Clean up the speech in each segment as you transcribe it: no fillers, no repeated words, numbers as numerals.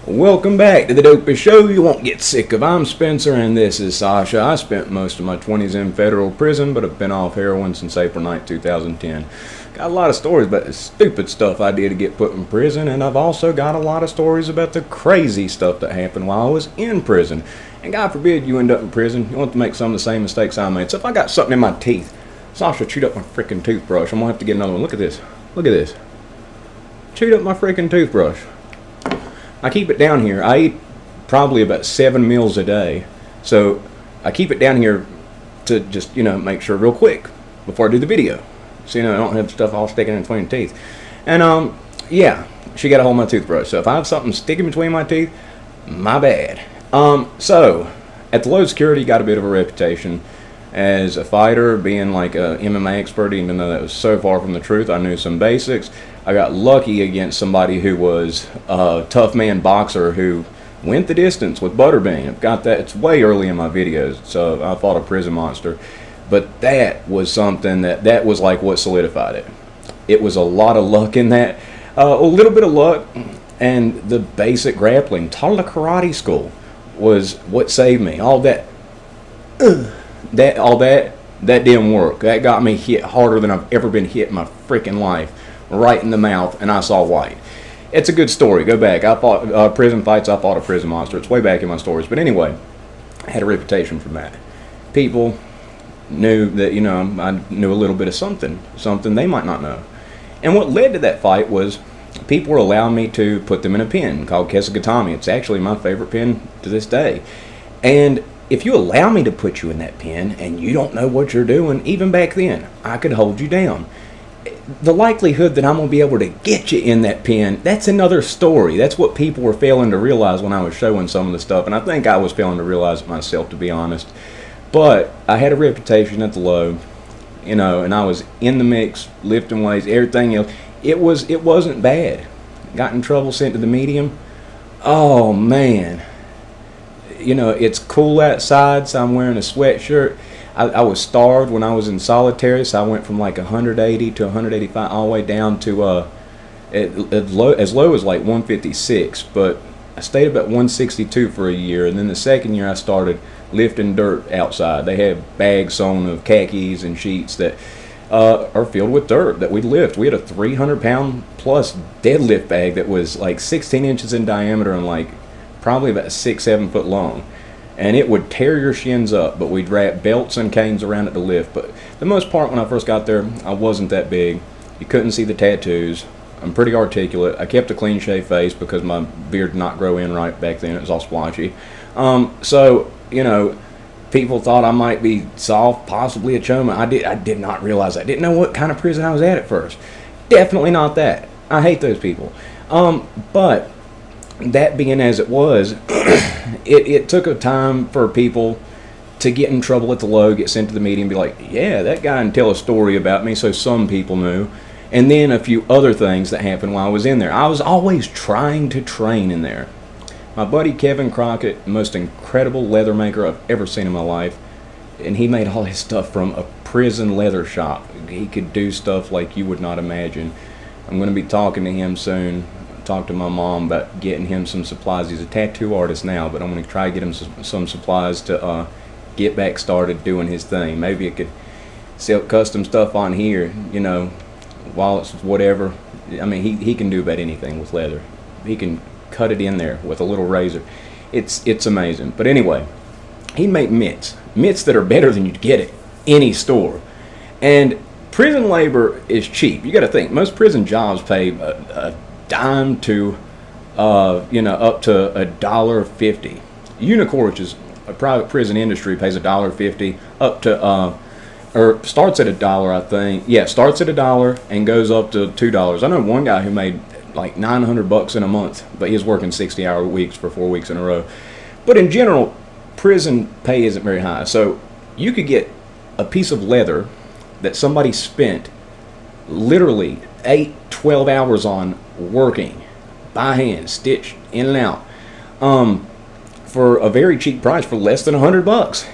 Welcome back to the dopest show you won't get sick of. I'm Spencer and this is Sasha. I spent most of my 20s in federal prison, but have been off heroin since April 9, 2010. Got a lot of stories about the stupid stuff I did to get put in prison, and I've also got a lot of stories about the crazy stuff that happened while I was in prison. And God forbid you end up in prison, you want to make some of the same mistakes I made. So if I got something in my teeth, Sasha chewed up my freaking toothbrush. I'm going to have to get another one. Look at this. Look at this. Chewed up my freaking toothbrush. I keep it down here. I eat probably about 7 meals a day. So I keep it down here to just, make sure real quick before I do the video. So, I don't have stuff all sticking in between teeth. And, yeah, she got a hold of my toothbrush. So if I have something sticking between my teeth, my bad. So at the low security, got a bit of a reputation as a fighter, being like a MMA expert, even though that was so far from the truth. I knew some basics. I got lucky against somebody who was a tough man boxer who went the distance with Butterbean. I've got that. It's way early in my videos, so I fought a prison monster. But that was something that was like what solidified it. It was a lot of luck in that. A little bit of luck and the basic grappling. Taught at a karate school was what saved me. All that didn't work. That got me hit harder than I've ever been hit in my freaking life. Right in the mouth, and I saw white. It's a good story. Go back. I fought prison fights. I fought a prison monster. It's way back in my stories. But anyway, I had a reputation from that. People knew that, I knew a little bit of something they might not know. And what led to that fight was people were allowing me to put them in a pen called Kesagatami. It's actually my favorite pen to this day. And if you allow me to put you in that pen and you don't know what you're doing, even back then, I could hold you down. The likelihood that I'm going to be able to get you in that pen, that's another story. That's what people were failing to realize when I was showing some of the stuff, and I think I was failing to realize it myself, to be honest. But I had a reputation at the low, and I was in the mix, lifting weights, everything else. It wasn't bad. Got in trouble, sent to the medium. Oh, man. It's cool outside, so I'm wearing a sweatshirt. I was starved when I was in solitary, so I went from like 180 to 185 all the way down to as low as like 156, but I stayed about 162 for a year, and then the second year I started lifting dirt outside. They had bags sewn of khakis and sheets that are filled with dirt that we'd lift. We had a 300-pound plus deadlift bag that was like 16 inches in diameter and like probably about 6-7 foot long. And it would tear your shins up, but we'd wrap belts and canes around it to lift. But the most part, when I first got there, I wasn't that big. You couldn't see the tattoos. I'm pretty articulate. I kept a clean-shaved face because my beard did not grow in right back then. It was all splotchy. So, people thought I might be soft, possibly a choma. I did not realize that. I didn't know what kind of prison I was at first. Definitely not that. I hate those people. But that being as it was, it took a time for people to get in trouble at the low, get sent to the media, and be like, yeah, that guy, and tell a story about me, so some people knew. And then a few other things that happened while I was in there. I was always trying to train in there. My buddy Kevin Crockett, the most incredible leather maker I've ever seen in my life, and he made all his stuff from a prison leather shop. He could do stuff like you would not imagine. I'm going to be talking to him soon. Talk to my mom about getting him some supplies. He's a tattoo artist now, but I'm going to try to get him some supplies to get back started doing his thing. Maybe it could sell custom stuff on here, wallets, whatever. I mean, he can do about anything with leather. He can cut it in there with a little razor. It's amazing. But anyway, he made mitts that are better than you'd get at any store. And prison labor is cheap. You got to think, most prison jobs pay a dime to up to $1.50. Unicor, which is a private prison industry, pays $1.50 up to or starts at $1, I think. Yeah, starts at $1 and goes up to $2. I know one guy who made like $900 in a month, but he was working 60-hour weeks for 4 weeks in a row. But in general, prison pay isn't very high. So you could get a piece of leather that somebody spent literally 8-12 hours on working by hand, stitched in and out, for a very cheap price, for less than $100.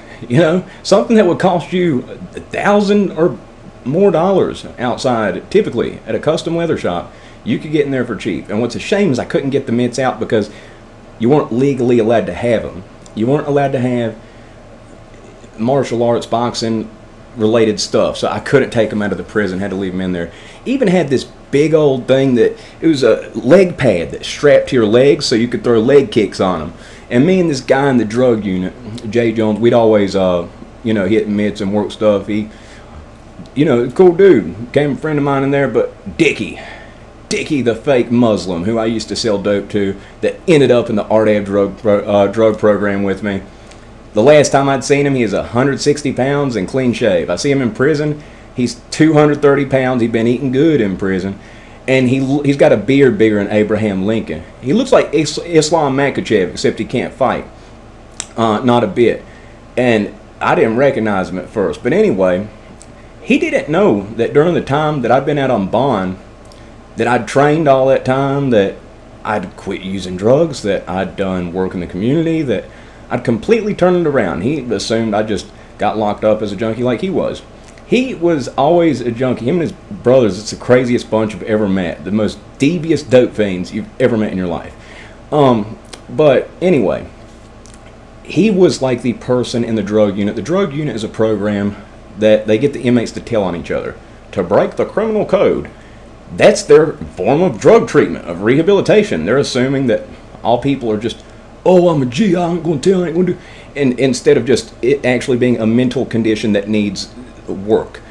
Something that would cost you $1,000 or more dollars outside, typically at a custom leather shop, you could get in there for cheap. And what's a shame is I couldn't get the mitts out because You weren't legally allowed to have them. You weren't allowed to have martial arts, boxing related stuff. So I couldn't take them out of the prison, had to leave them in there. Even had this big old thing that it was a leg pad that strapped to your legs so you could throw leg kicks on them. And me and this guy in the drug unit, Jay Jones, we'd always hit mitts and work stuff. He, cool dude, became a friend of mine in there. But Dickie the fake Muslim who I used to sell dope to, that ended up in the RDAV drug program with me. The last time I'd seen him, he was 160 pounds and clean shave. I see him in prison. He's 230 pounds. He'd been eating good in prison. And he's got a beard bigger than Abraham Lincoln. He looks like Islam Makhachev, except he can't fight. Not a bit. And I didn't recognize him at first. But anyway, he didn't know that during the time that I'd been out on bond, that I'd trained all that time, that I'd quit using drugs, that I'd done work in the community, that I'd completely turned it around. He assumed I just got locked up as a junkie like he was. He was always a junkie. Him and his brothers, it's the craziest bunch I've ever met. The most devious dope fiends you've ever met in your life. But anyway, he was like the person in the drug unit. The drug unit is a program that they get the inmates to tell on each other to break the criminal code. That's their form of drug treatment, of rehabilitation. They're assuming that all people are just, oh, I'm a G, I ain't going to tell, I ain't going to do. And instead of just it actually being a mental condition that needs work.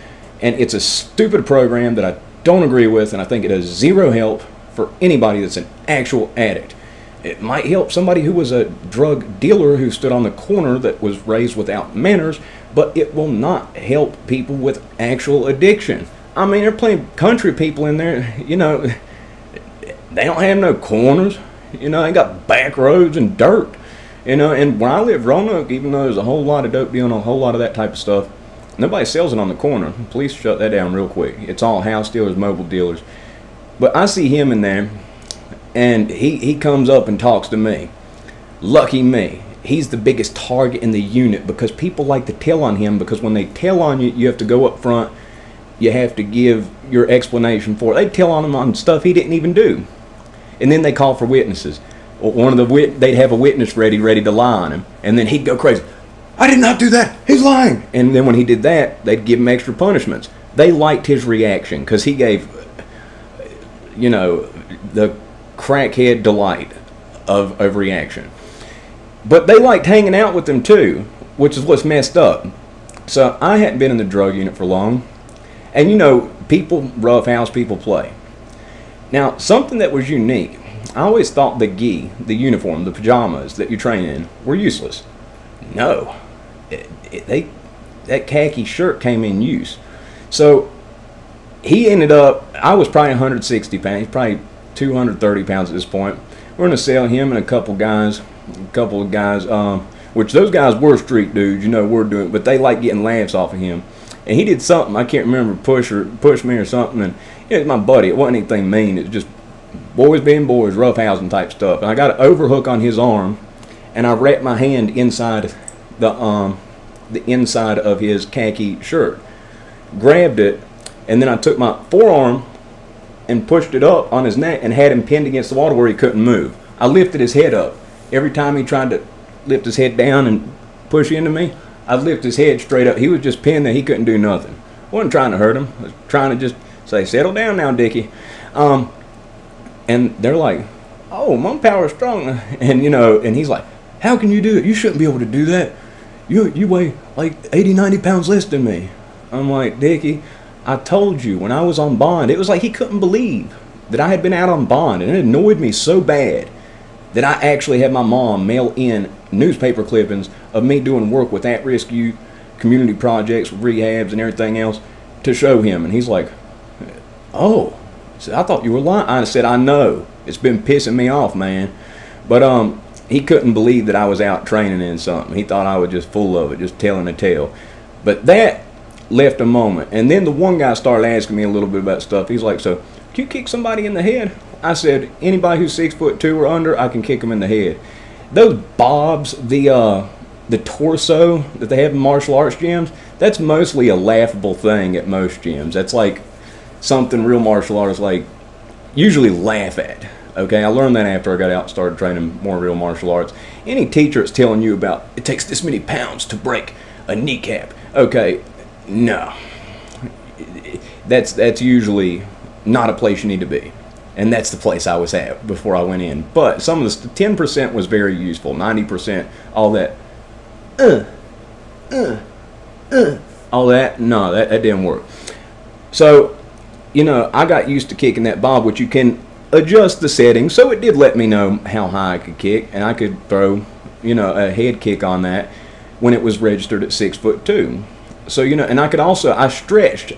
And it's a stupid program that I don't agree with, and I think it has zero help for anybody that's an actual addict. It might help somebody who was a drug dealer who stood on the corner that was raised without manners, but it will not help people with actual addiction. I mean, there are plenty of country people in there, they don't have no corners, they got back roads and dirt, and where I live, Roanoke, even though there's a whole lot of dope dealing, a whole lot of that type of stuff, nobody sells it on the corner. Police shut that down real quick. It's all house dealers, mobile dealers. But I see him in there, and he comes up and talks to me. Lucky me. He's the biggest target in the unit because people like to tell on him, because when they tell on you, you have to go up front. You have to give your explanation for it. They tell on him on stuff he didn't even do. And then they call for witnesses. They'd have a witness ready to lie on him. And then he'd go crazy. I did not do that. He's lying. And then when he did that, they'd give him extra punishments. They liked his reaction because he gave, the crackhead delight of reaction. But they liked hanging out with him too, which is what's messed up. So I hadn't been in the drug unit for long. And people roughhouse, people play. Now, something that was unique, I always thought the gi, the uniform, the pajamas that you train in, were useless. No. That khaki shirt came in use. So he ended up, I was probably 160 pounds, he's probably 230 pounds at this point. We're going to sell him and a couple of guys, which those guys were street dudes, we're doing, but they like getting laughs off of him. And he did something, I can't remember, push me or something, and it's my buddy. It wasn't anything mean, it was just boys being boys, roughhousing type stuff. And I got an overhook on his arm, and I wrapped my hand inside the inside of his khaki shirt, grabbed it, and then I took my forearm and pushed it up on his neck and had him pinned against the wall where he couldn't move. I lifted his head up. Every time he tried to lift his head down and push into me, I'd lift his head straight up. He was just pinned there. He couldn't do nothing. I wasn't trying to hurt him. I was trying to just say, settle down now, Dickie. And they're like, oh, my power is strong. And, and he's like, how can you do it? You shouldn't be able to do that. You weigh like 80, 90 pounds less than me. I'm like, Dickie, I told you when I was on bond, it was like he couldn't believe that I had been out on bond. And it annoyed me so bad that I actually had my mom mail in newspaper clippings of me doing work with at-risk youth, community projects, rehabs, and everything else to show him. And he's like, oh, I thought you were lying. I said, I know. It's been pissing me off, man. But he couldn't believe that I was out training in something. He thought I was just full of it, just telling a tale. But that left a moment. And then the one guy started asking me a little bit about stuff. He's like, so, can you kick somebody in the head? I said, anybody who's 6'2" or under, I can kick them in the head. Those bobs, the torso that they have in martial arts gyms, that's mostly a laughable thing at most gyms. That's like something real martial artists like usually laugh at. Okay, I learned that after I got out and started training more real martial arts. Any teacher that's telling you about it takes this many pounds to break a kneecap, okay, no. That's usually not a place you need to be. And that's the place I was at before I went in. But some of the 10% was very useful. 90%, all that, all that, no, that didn't work. So, you know, I got used to kicking that bob, which you can adjust the settings, so it did let me know how high I could kick, and I could throw, you know, a head kick on that when it was registered at 6'2". So, you know, and I could also, I stretched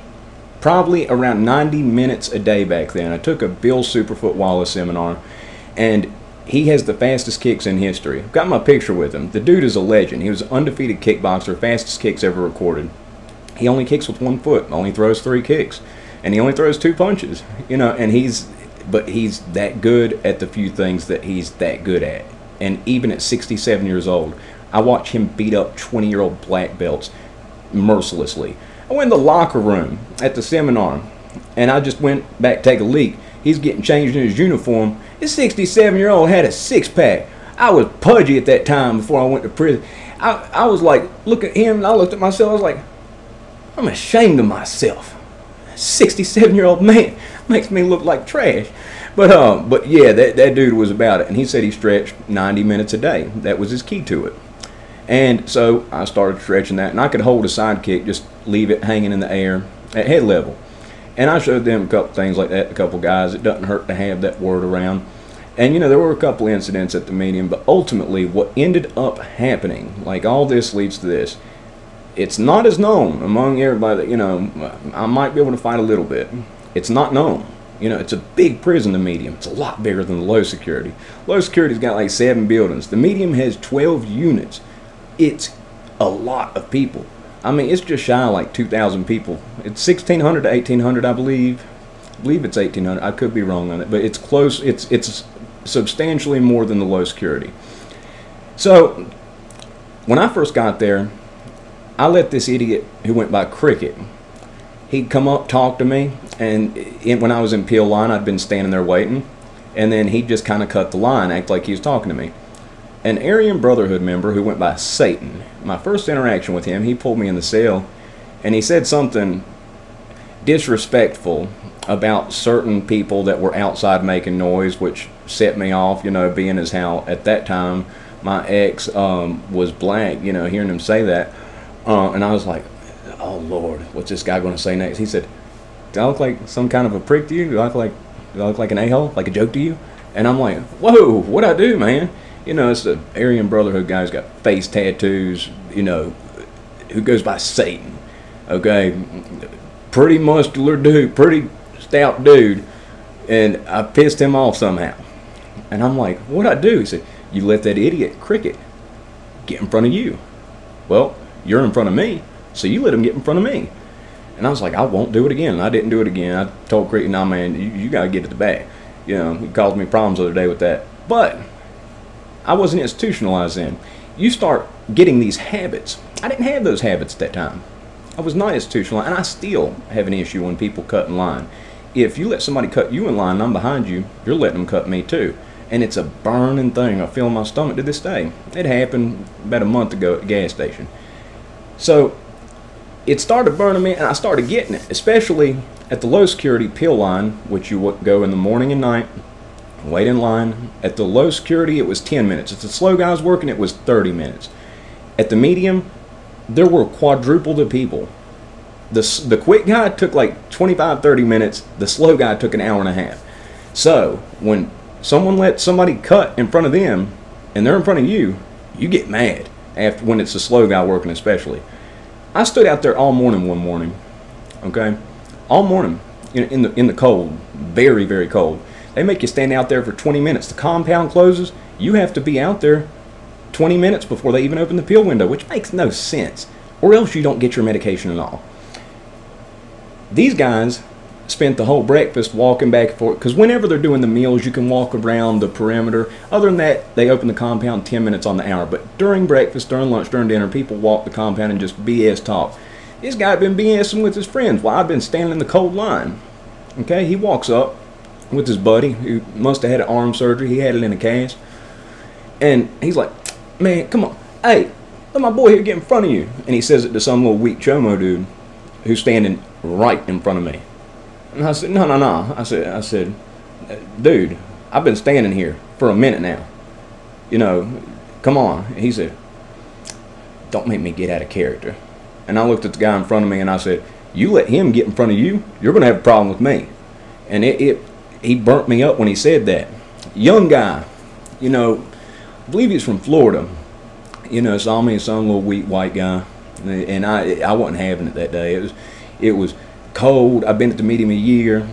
probably around 90 minutes a day back then. I took a Bill Superfoot Wallace seminar, and he has the fastest kicks in history. I've got my picture with him. The dude is a legend. He was an undefeated kickboxer, fastest kicks ever recorded. He only kicks with one foot, only throws 3 kicks, and he only throws 2 punches, you know, and he's that good at the few things that he's that good at. And even at 67 years old, I watch him beat up 20-year-old black belts mercilessly. I went in the locker room at the seminar, and I just went back to take a leak. He's getting changed in his uniform. This 67-year-old had a 6-pack. I was pudgy at that time before I went to prison. I was like, look at him, and I looked at myself. I was like, I'm ashamed of myself. 67-year-old man makes me look like trash. But yeah, that dude was about it. And he said he stretched 90 minutes a day. That was his key to it. And so I started stretching that, and I could hold a side kick, just leave it hanging in the air at head level. And I showed them a couple things like that, a couple guys. It doesn't hurt to have that word around. And, you know, there were a couple incidents at the medium, but ultimately what ended up happening, like all this leads to this, it's not as known among everybody that, you know, I might be able to fight a little bit. It's not known. You know, it's a big prison, the medium. It's a lot bigger than the low security. Low security's got like 7 buildings. The medium has 12 units. It's a lot of people. I mean, it's just shy of like 2,000 people. It's 1,600 to 1,800, I believe. I believe it's 1,800. I could be wrong on it, but it's close. It's substantially more than the low security. So when I first got there, I let this idiot who went by Cricket, he'd come up, talk to me, and when I was in peel line, I'd been standing there waiting, and then he'd just kind of cut the line, act like he was talking to me. An Aryan Brotherhood member who went by Satan, my first interaction with him, he pulled me in the cell, and he said something disrespectful about certain people that were outside making noise, which set me off, you know, being as how at that time my ex was black, you know, hearing him say that. And I was like, oh Lord, what's this guy going to say next? He said, do I look like some kind of a prick to you? Do I look like an a-hole, like a joke to you? And I'm like, whoa, what'd I do, man? You know, it's the Aryan Brotherhood guy who's got face tattoos, you know, who goes by Satan, okay? Pretty muscular dude, pretty stout dude, and I pissed him off somehow. And I'm like, what'd I do? He said, you let that idiot Cricket get in front of you. Well, you're in front of me, so you let him get in front of me. And I was like, I won't do it again. And I didn't do it again. I told Cricket, nah, man, you got to get at the back. You know, he caused me problems the other day with that. But I wasn't institutionalized then. You start getting these habits. I didn't have those habits at that time. I was not institutionalized, and I still have an issue when people cut in line. If you let somebody cut you in line and I'm behind you, you're letting them cut me too. And it's a burning thing I feel in my stomach to this day. It happened about a month ago at the gas station. So it started burning me, and I started getting it, especially at the low security peel line, which you would go in the morning and night, wait in line. At the low security, it was 10 minutes. If the slow guy was working, it was 30 minutes. At the medium, there were quadruple the people. The quick guy took like 25, 30 minutes. The slow guy took an hour and a half. So when someone lets somebody cut in front of them, and they're in front of you, you get mad after when it's the slow guy working especially. I stood out there all morning one morning, okay? All morning in the cold, very, very cold. They make you stand out there for 20 minutes. The compound closes. You have to be out there 20 minutes before they even open the peel window, which makes no sense. Or else you don't get your medication at all. These guys spent the whole breakfast walking back and forth, because whenever they're doing the meals, you can walk around the perimeter. Other than that, they open the compound 10 minutes on the hour. But during breakfast, during lunch, during dinner, people walk the compound and just BS talk. This guy had been BSing with his friends while I've been standing in the cold line. Okay, he walks up, with his buddy who must have had an arm surgery. He had it in a cast. And he's like, man, come on. Hey, let my boy here get in front of you. And he says it to some little weak chomo dude who's standing right in front of me. And I said, no. I said, dude, I've been standing here for a minute now. You know, come on. And he said, don't make me get out of character. And I looked at the guy in front of me and I said, you let him get in front of you, you're going to have a problem with me. And he burnt me up when he said that. Young guy, you know, I believe he's from Florida. You know, saw me, some little weak white guy. And I wasn't having it that day. It was cold. I've been at the meeting a year,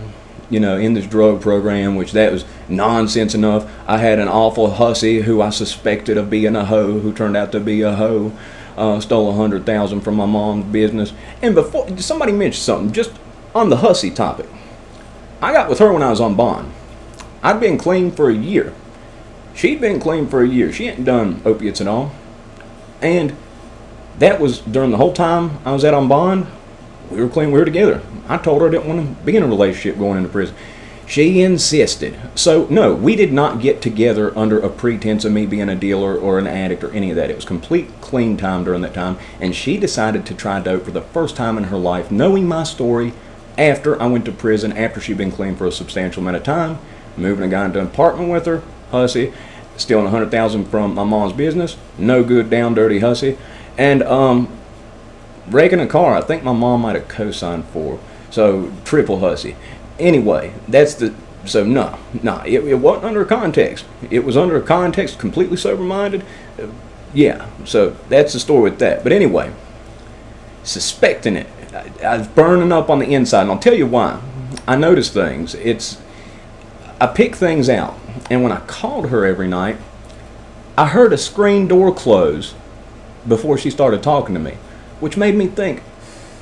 you know, in this drug program, which that was nonsense enough. I had an awful hussy who I suspected of being a hoe, who turned out to be a hoe. Stole $100,000 from my mom's business. And before somebody mentioned something, just on the hussy topic, I got with her when I was on bond. I'd been clean for a year. She'd been clean for a year. She hadn't done opiates at all. And that was during the whole time I was out on bond. We were clean, we were together. I told her I didn't want to be in a relationship going into prison. She insisted. So, no, we did not get together under a pretense of me being a dealer or an addict or any of that. It was complete clean time during that time. And she decided to try dope for the first time in her life, knowing my story after I went to prison, after she'd been clean for a substantial amount of time, moving a guy into an apartment with her, hussy, stealing $100,000 from my mom's business, no good, down, dirty hussy, and breaking a car. I think my mom might have co-signed for, so triple hussy. Anyway, that's the, so no, it wasn't under a context. It was under a context, completely sober-minded. Yeah, so that's the story with that. But anyway, suspecting it, I was burning up on the inside, and I'll tell you why. I noticed things. I pick things out, and when I called her every night, I heard a screen door close before she started talking to me, which made me think,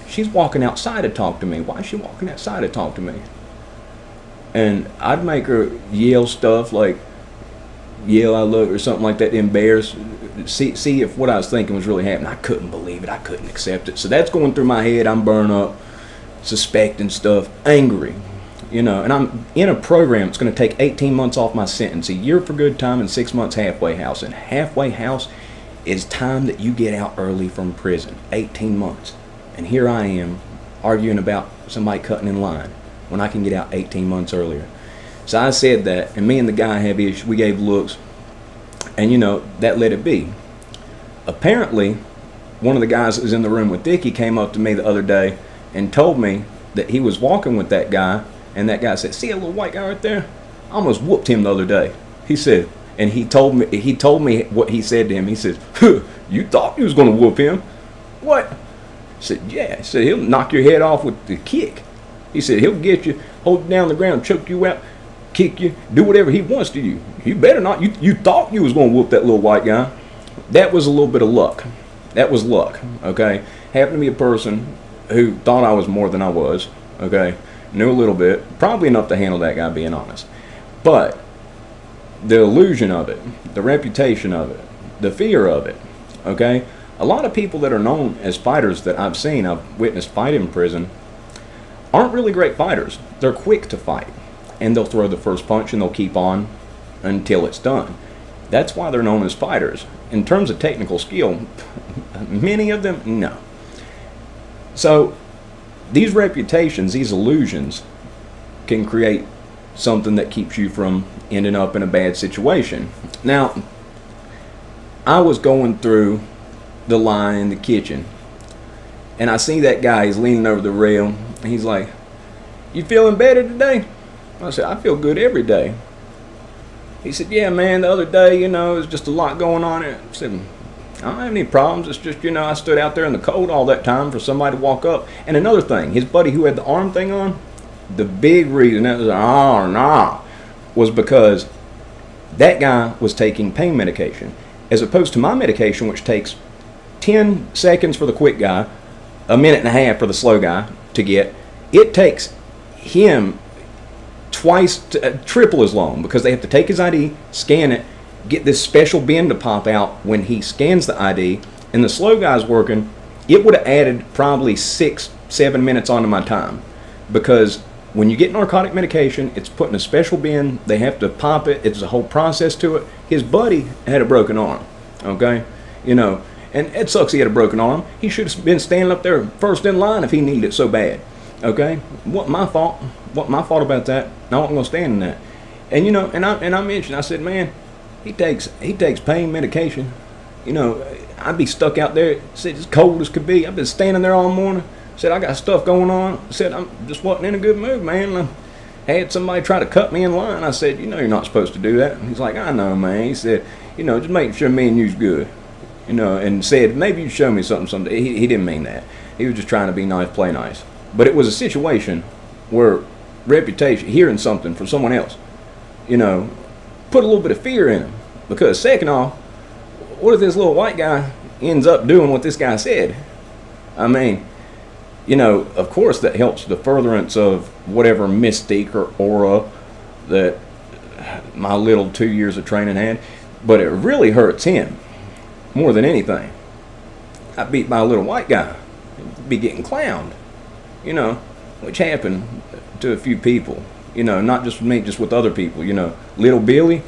she's walking outside to talk to me. Why is she walking outside to talk to me? And I'd make her yell stuff like, yell I love her or something like that to embarrass, see if what I was thinking was really happening. I couldn't believe it. I couldn't accept it. So that's going through my head. I'm burning up, suspecting stuff, angry. You know, and I'm in a program that's going to take 18 months off my sentence, a year for good time and 6 months halfway house. And halfway house is time that you get out early from prison, 18 months. And here I am arguing about somebody cutting in line when I can get out 18 months earlier. So I said that, and me and the guy have issues. We gave looks, and you know, that let it be. Apparently, one of the guys that was in the room with Dickie came up to me the other day and told me that he was walking with that guy, and that guy said, see a little white guy right there? I almost whooped him the other day. He said, and he told me what he said to him. He said, you thought you was going to whoop him? What? I said, yeah. He said, he'll knock your head off with the kick. He said, he'll get you, hold you down on the ground, choke you out, kick you, do whatever he wants to you. You better not. You thought you was going to whoop that little white guy. That was a little bit of luck. That was luck, okay? Happened to be a person who thought I was more than I was, okay? Knew a little bit, probably enough to handle that guy, being honest. But the illusion of it, the reputation of it, the fear of it, okay? A lot of people that are known as fighters that I've seen, I've witnessed fight in prison, aren't really great fighters. They're quick to fight, and they'll throw the first punch and they'll keep on until it's done. That's why they're known as fighters. In terms of technical skill, many of them, no. So these reputations, these illusions, can create something that keeps you from ending up in a bad situation. Now, I was going through the line in the kitchen, and I see that guy, he's leaning over the rail, and he's like, you feeling better today? I said, I feel good every day. He said, yeah, man, the other day, you know, there's just a lot going on. I said, I don't have any problems. It's just, you know, I stood out there in the cold all that time for somebody to walk up. And another thing, his buddy who had the arm thing on, the big reason that was, oh, nah, was because that guy was taking pain medication, as opposed to my medication, which takes 10 seconds for the quick guy, a minute and a half for the slow guy to get. It takes him twice, triple as long, because they have to take his ID, scan it, get this special bin to pop out when he scans the ID, and the slow guy's working. It would have added probably 6-7 minutes onto my time, because when you get narcotic medication, it's put in a special bin. They have to pop it. It's a whole process to it. His buddy had a broken arm, okay? You know, and it sucks he had a broken arm. He should have been standing up there first in line if he needed it so bad, okay? What my fault about that? I wasn't gonna stand in that. And you know, and I mentioned, I said, man, he takes pain medication. You know, I'd be stuck out there, said as cold as could be. I've been standing there all morning. Said, I got stuff going on. Said, I'm just wasn't in a good mood, man. I had somebody try to cut me in line. I said, you know you're not supposed to do that. He's like, I know, man. He said, you know, just making sure me and you's good. You know, and said, maybe you show me something someday. He didn't mean that. He was just trying to be nice, play nice. But it was a situation where reputation, hearing something from someone else, you know, put a little bit of fear in him. Because second off, what if this little white guy ends up doing what this guy said? I mean, you know, of course that helps the furtherance of whatever mystique or aura that my little 2 years of training had, but it really hurts him more than anything. I beat by a little white guy, be getting clowned, you know, which happened to a few people, you know, not just with me, just with other people, you know. Little Billy,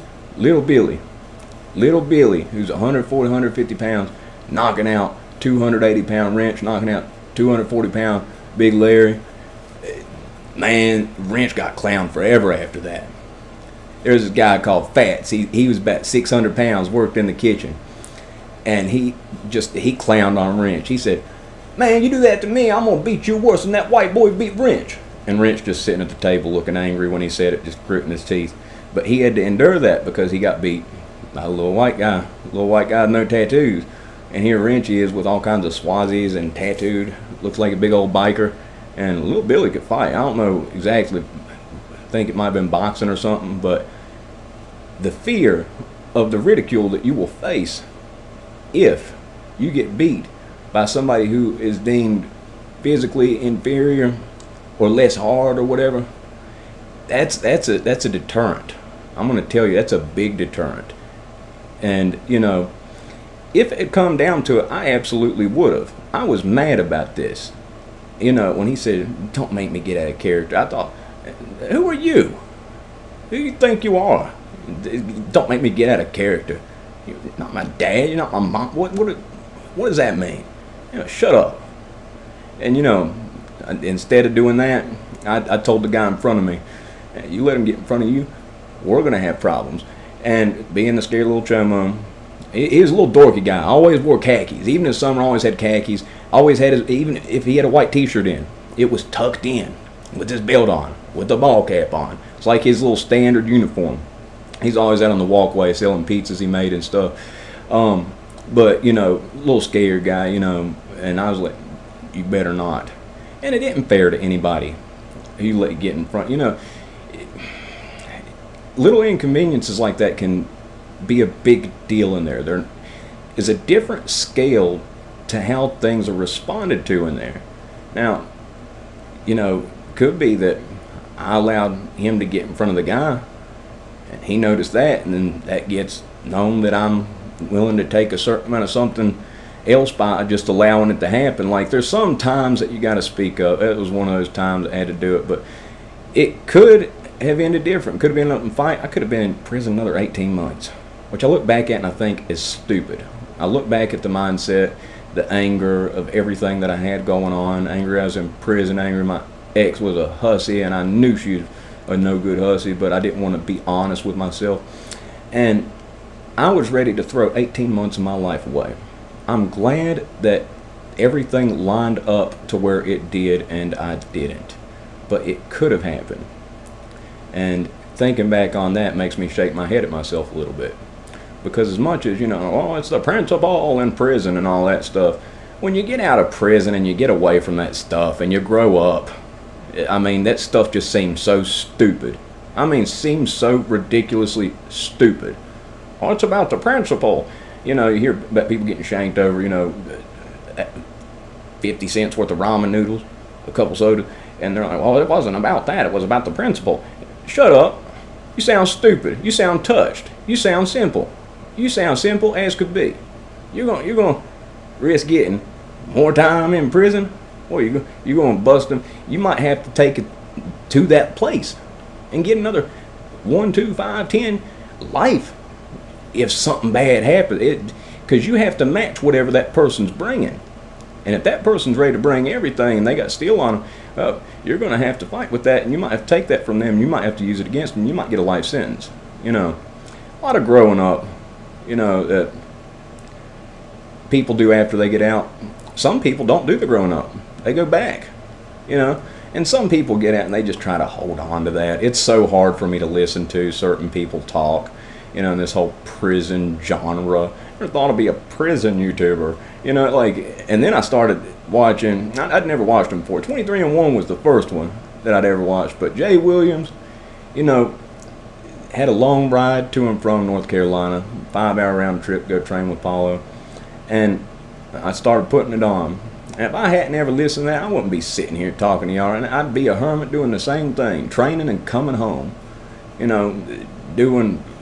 who's 140, 150 pounds, knocking out 280-pound wrench, knocking out 240-pound Big Larry. Man, wrench got clowned forever after that. There's this guy called Fats. He was about 600 pounds, worked in the kitchen, and he clowned on wrench. He said, man, you do that to me, I'm gonna beat you worse than that white boy beat wrench. And wrench just sitting at the table looking angry when he said it, just gritting his teeth. But he had to endure that because he got beat by a little white guy with no tattoos. And here wrench is with all kinds of Swazis and tattooed, looks like a big old biker. And little Billy could fight. I don't know exactly, I think it might have been boxing or something, but the fear of the ridicule that you will face if you get beat by somebody who is deemed physically inferior or less hard or whatever, that's a deterrent. I'm going to tell you, that's a big deterrent. And, you know, if it come down to it, I absolutely would have. I was mad about this. You know, when he said, don't make me get out of character, I thought, who are you? Who do you think you are? Don't make me get out of character. You're not my dad, you're not my mom. What does that mean? You know, shut up. And, you know, instead of doing that, I told the guy in front of me, you let him get in front of you, we're going to have problems. And being the scared little chomo, he was a little dorky guy. I always wore khakis. Even in the summer, I always had khakis. Always had his, even if he had a white t-shirt in, it was tucked in with his belt on, with the ball cap on. It's like his little standard uniform. He's always out on the walkway selling pizzas he made and stuff. But, you know, little scared guy, you know, and I was like, you better not. And it isn't fair to anybody who you let get in front. You know, little inconveniences like that can be a big deal in there. There is a different scale to how things are responded to in there. Now, you know, could be that I allowed him to get in front of the guy, and he noticed that, and then that gets known that I'm willing to take a certain amount of something else by just allowing it to happen. Like, there's some times that you got to speak up. It was one of those times I had to do it, but it could have ended different. Could have been up in fight. I could have been in prison another 18 months, which I look back at and I think is stupid. I look back at the mindset, the anger of everything that I had going on, angry I was in prison, angry my ex was a hussy, and I knew she was a no good hussy, but I didn't want to be honest with myself. And I was ready to throw 18 months of my life away. I'm glad that everything lined up to where it did, and I didn't. But it could have happened. And thinking back on that makes me shake my head at myself a little bit. Because as much as, you know, oh, it's the principle in prison and all that stuff, when you get out of prison and you get away from that stuff and you grow up, I mean, that stuff just seems so stupid. I mean, seems so ridiculously stupid. Oh, it's about the principle. You know, you hear about people getting shanked over, you know, 50 cents worth of ramen noodles, a couple sodas, and they're like, well, it wasn't about that. It was about the principle. Shut up. You sound stupid. You sound touched. You sound simple. You sound simple as could be. You're gonna risk getting more time in prison? Or you're gonna bust them. You might have to take to that place and get another 1, 2, 5, 10 life if something bad happens. Because you have to match whatever that person's bringing. And if that person's ready to bring everything and they got steel on them, you're going to have to fight with that, and you might have to take that from them. You might have to use it against them. You might get a life sentence. You know, a lot of growing up, you know, that people do after they get out. Some people don't do the growing up. They go back, you know. And some people get out and they just try to hold on to that. It's so hard for me to listen to certain people talk, you know, in this whole prison genre. I never thought I'd be a prison YouTuber, you know, like, and then I started watching, I'd never watched him before. 23andMe was the first one that I'd ever watched, but Jay Williams, you know, had a long ride to and from North Carolina, 5-hour round trip, go train with Paulo, and I started putting it on. And if I hadn't ever listened to that, I wouldn't be sitting here talking to y'all, and I'd be a hermit doing the same thing, training and coming home, you know,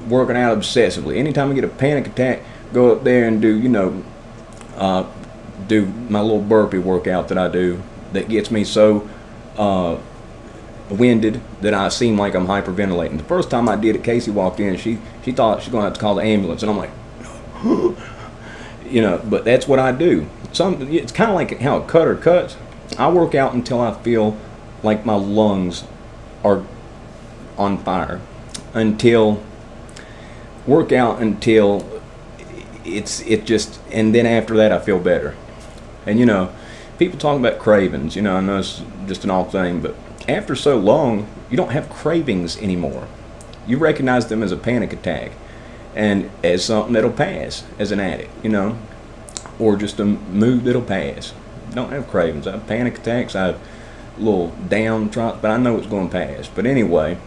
working out obsessively. Anytime I get a panic attack, go up there and do, you know, do my little burpee workout that I do that gets me so winded that I seem like I'm hyperventilating. The first time I did it, Casey walked in and she thought she was going to have to call the ambulance, and I'm like, you know, but that's what I do. It's kind of like how a cutter cuts. I work out until I feel like my lungs are on fire, work out until and then after that I feel better. And you know, people talk about cravings, you know, I know it's just an off thing, but after so long, you don't have cravings anymore. You recognize them as a panic attack and as something that'll pass as an addict, you know, or just a mood that'll pass. Don't have cravings. I have panic attacks, I have little downtrodden, but I know it's going to pass. But anyway,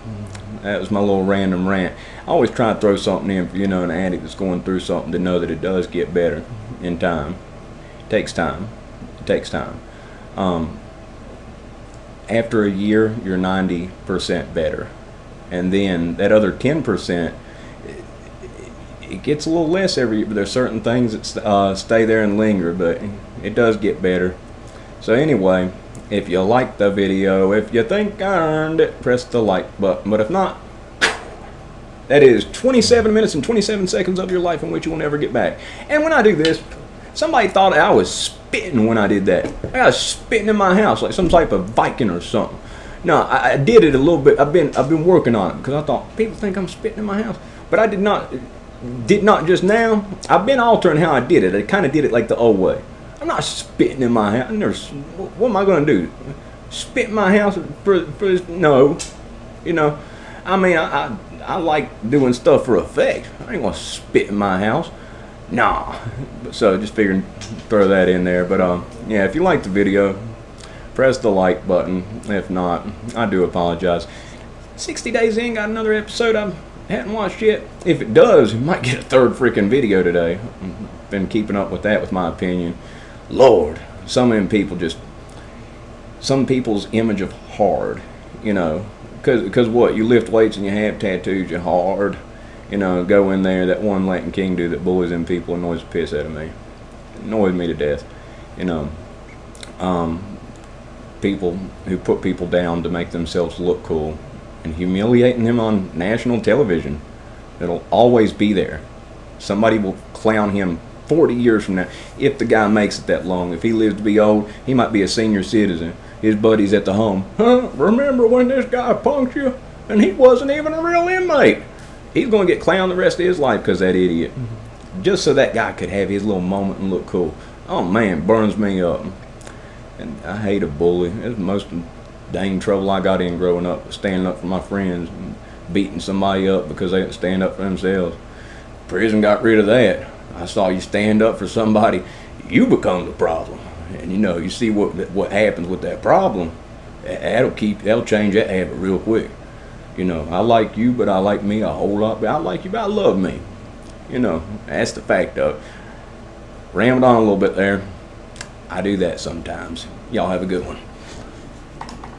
that was my little random rant. I always try to throw something in for, you know, an addict that's going through something to know that it does get better in time. It takes time. It takes time. After a year, you're 90% better. And then that other 10%, it gets a little less every year, but there's certain things that stay there and linger, but it does get better. So anyway, if you like the video, if you think I earned it, press the like button. But if not, that is 27 minutes and 27 seconds of your life in which you will never get back. And when I do this, somebody thought I was spitting when I did that. I was spitting in my house like some type of Viking or something. No, I did it a little bit. I've been working on it because I thought people think I'm spitting in my house, but I did not just now. I've been altering how I did it. I kind of did it like the old way. I'm not spitting in my house. What am I going to do? Spit in my house for this? No. You know, I mean, I like doing stuff for effect. I ain't going to spit in my house. Nah. So just figured throw that in there. But yeah, if you like the video, press the like button. If not, I do apologize. 60 days in, got another episode I hadn't watched yet. If it does, you might get a third freaking video today. Been keeping up with that, with my opinion. Lord, some people's image of hard, you know, because what, you lift weights and you have tattoos, you're hard, you know, go in there. That one Latin King dude that bullies them people annoys the piss out of me. Annoys me to death, you know. People who put people down to make themselves look cool and humiliating them on national television. It'll always be there. Somebody will clown him 40 years from now, if the guy makes it that long. If he lives to be old, he might be a senior citizen. His buddies at the home, remember when this guy punked you and he wasn't even a real inmate? He's going to get clowned the rest of his life because that idiot. Just so that guy could have his little moment and look cool. Oh man, burns me up. And I hate a bully. It's the most dang trouble I got in growing up, standing up for my friends and beating somebody up because they didn't stand up for themselves. Prison got rid of that. I saw you stand up for somebody, you become the problem. And you know, you see what happens with that problem. That'll change that habit real quick. You know, I like you, but I like me a whole lot. But I like you, but I love me. You know, that's the fact of it. Rambled on a little bit there. I do that sometimes. Y'all have a good one.